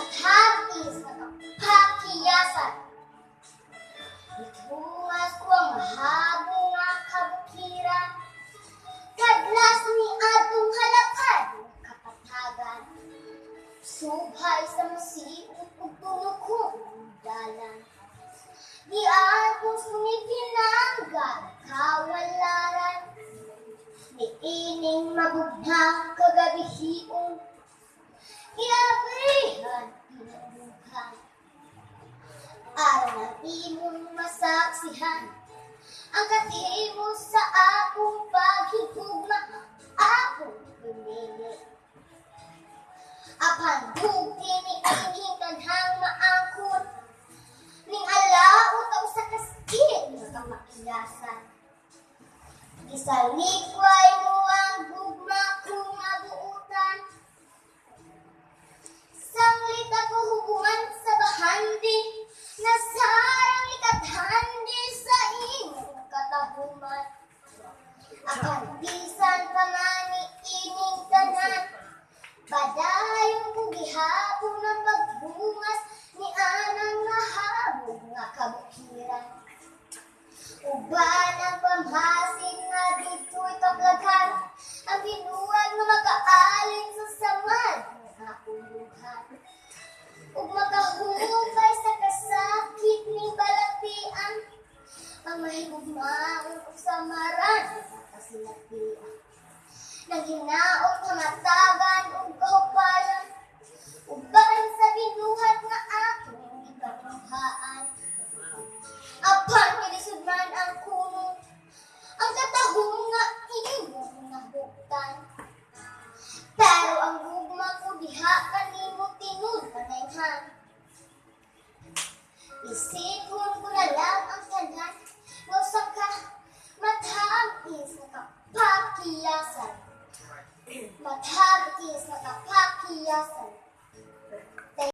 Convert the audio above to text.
Mathagis na kapakiyasan. Itungas ko ang mahabong nga kabukiran. Kadlas ni atong halakad kapatagan. Subhay sa masiut ug tunog kong dalan. Di akong sumipinanggan kawalaran. Di ining mabugnang kagabihiong. Iabrihan pinagbukan. Araw ng imong masaksihan. Ang kathimo sa akong paghigugma. Akong pinili. Apan bugti ni ining tanhang maangkon. Ning alaot ang sa kaskit nga kamakiyasan. Isalikway mo ang gugma kong abuutan. Sanglit ako hubungan sa bahandi. Nasarang ikathandi sa imong katahuman. Akan bisan pa man ni ining tanan. Badayong kong gihapon ng pagbungas ni anang nahabog nga kabukiran. Uban ang pamhasin nga dito'y kaplaghan, ang binuwag na makaalin sa samad nga uluhan. Ug makahubay sa kasakit ni balatian, ang mahigugmaon ug samaran nga kasinatian. Nang hinaot kamatagan ug kahupayan, uban sa binuhat nga aking ipatunghaan. Apan milisudman ang kuno, ang katahong nga imong nabuktan. Pero ang gugma ko diha kanimo tinud panayhan. Isipon ko na lang ang tanan, nga usa ka mathagis na kapakiyasan. Mathagis na kapakiyasan.